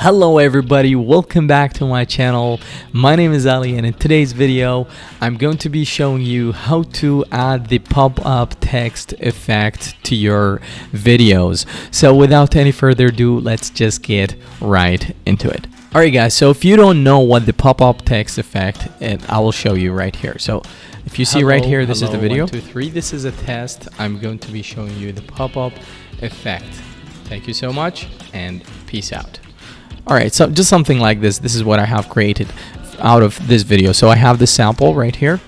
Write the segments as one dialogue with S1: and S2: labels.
S1: Hello everybody, welcome back to my channel. My name is Ali, and in today's video I'm going to be showing you how to add the pop-up text effect to your videos. So without any further ado, let's just get right into it. Alright guys, so if you don't know what the pop-up text effect is, I will show you right here. So if you see right here, this is the video. 1, 2, 3. This is a test. I'm going to be showing you the pop-up effect. Thank you so much and peace out. Alright, so just something like this. This is what I have created out of this video. So I have the sample right here.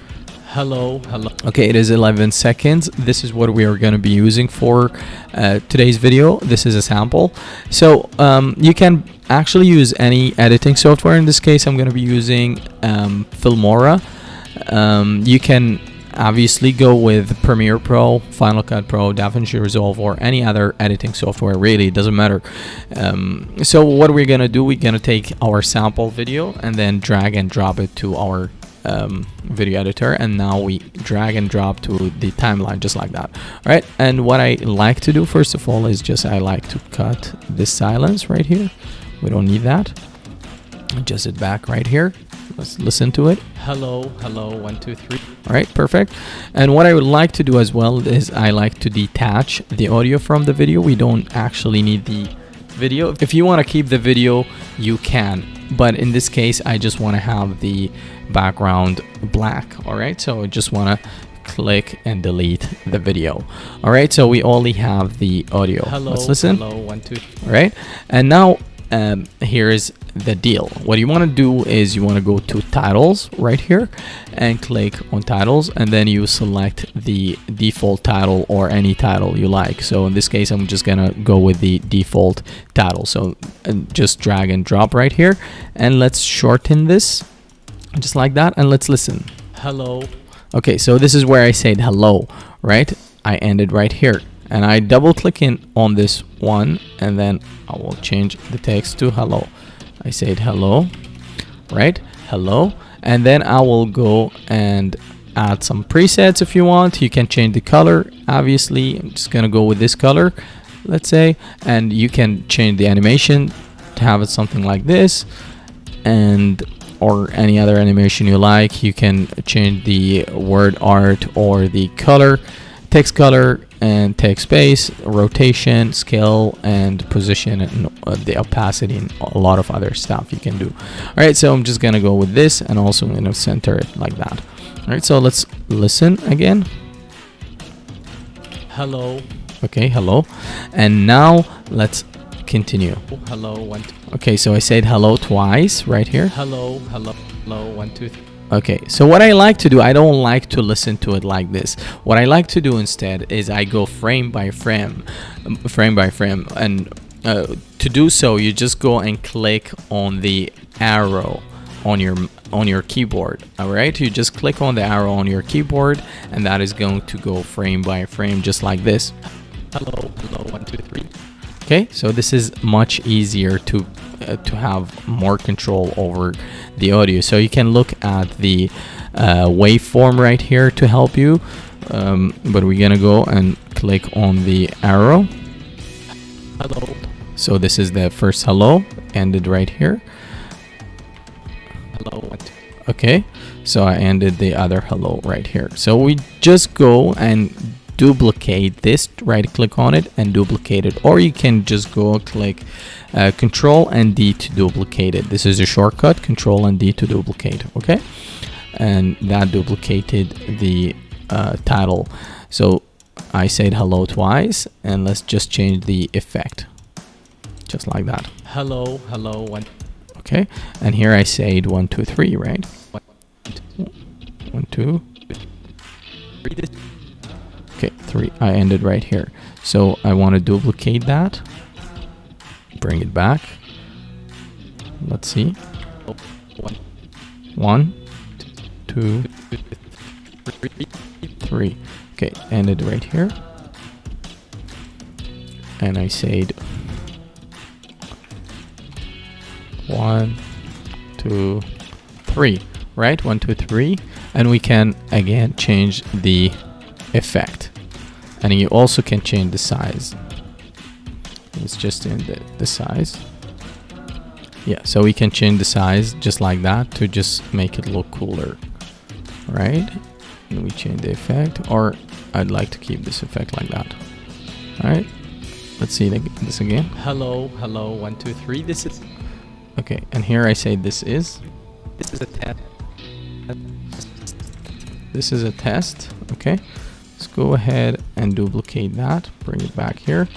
S1: Hello. Okay, it is 11 seconds. This is what we are going to be using for today's video. This is a sample. So you can actually use any editing software. In this case, I'm going to be using Filmora. You can obviously go with Premiere Pro, Final Cut Pro, DaVinci Resolve, or any other editing software. Really, it doesn't matter. So what we're gonna do, we're gonna take our sample video and then drag and drop it to our video editor, and now we drag and drop to the timeline just like that. All right, and what I like to do first of all is just I like to cut this silence right here. We don't need that. Adjust it back right here. Let's listen to it. Hello, 1, 2, 3. All right, perfect. And what I would like to do as well is I like to detach the audio from the video. We don't actually need the video. If you want to keep the video, you can, but in this case I just want to have the background black. All right, so I just want to click and delete the video. All right, so we only have the audio. Let's listen. Hello, 1, 2. All right, and now here is the deal. What you want to do is you want to go to titles right here and click on titles, and then you select the default title or any title you like. So in this case I'm just gonna go with the default title. So just drag and drop right here, and let's shorten this just like that, and let's listen. Hello. Okay, so this is where I said hello, right? I ended right here, and I double click in on this one, and then I will change the text to hello. I said hello, right? Hello. And then I will go and add some presets if you want. You can change the color. Obviously, I'm just gonna go with this color, let's say, and you can change the animation to have it something like this, and or any other animation you like. You can change the word art or the color, text color and text space, rotation, scale, and position, and the opacity, and a lot of other stuff you can do. All right, so I'm just gonna go with this, and also I'm gonna center it like that. All right, so let's listen again. Hello. Okay, hello. And now let's continue. Hello, 1, 2. Okay, so I said hello twice right here. Hello, 1, 2, 3. Okay, so what I like to do, I don't like to listen to it like this. What I like to do instead is I go frame by frame, and to do so you just go and click on the arrow on your keyboard. All right, you just click on the arrow on your keyboard, and that is going to go frame by frame just like this. Hello, 1, 2, 3. Okay, so this is much easier to have more control over the audio. So you can look at the waveform right here to help you, but we're gonna go and click on the arrow. Hello. So this is the first hello, ended right here. Hello. Okay, so I ended the other hello right here. So we just go and duplicate this, right click on it and duplicate it, or you can just go click Control and D to duplicate it. This is a shortcut, Control and D to duplicate. Okay, and that duplicated the title. So I said hello twice, and let's just change the effect just like that. Hello, 1. Okay, and here I said 1, 2, 3, right? 1, 2, 3. Okay, 3. I ended right here. So I want to duplicate that, bring it back. Let's see. 1, 2, 3. Okay, ended right here. And I said 1, 2, 3. Right? 1, 2, 3. And we can again change the effect, and you also can change the size. Let's just in the size. Yeah, so we can change the size just like that to just make it look cooler, right? And we change the effect, or I'd like to keep this effect like that. All right, let's see this again. Hello, 1, 2, 3. This is okay, and here I say this is a test. This is a test. Okay, let's go ahead and duplicate that, bring it back here.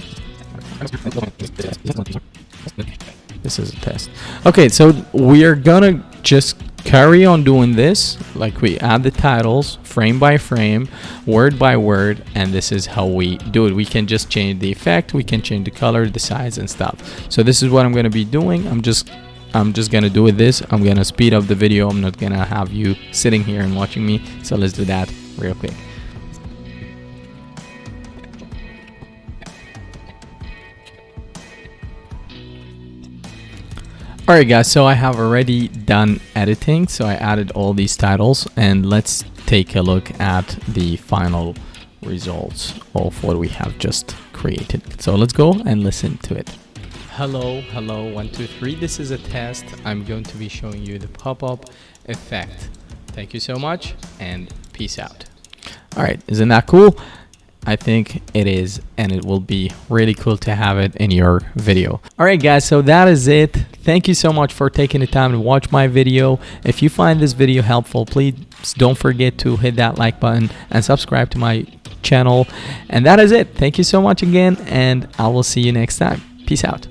S1: This is a test. Okay, so we are gonna just carry on doing this, like we add the titles frame by frame, word by word, and this is how we do it. We can just change the effect, we can change the color, the size, and stuff. So this is what I'm gonna be doing. I'm just gonna do this. I'm gonna speed up the video. I'm not gonna have you sitting here and watching me. So let's do that real quick. Alright guys, so I have already done editing, so I added all these titles, and let's take a look at the final results of what we have just created. So let's go and listen to it. Hello, 1, 2, 3. This is a test. I'm going to be showing you the pop-up effect. Thank you so much, and peace out. Alright, isn't that cool? I think it is, and it will be really cool to have it in your video. Alright guys, so that is it. Thank you so much for taking the time to watch my video. If you find this video helpful, please don't forget to hit that like button and subscribe to my channel. And that is it. Thank you so much again, and I will see you next time. Peace out.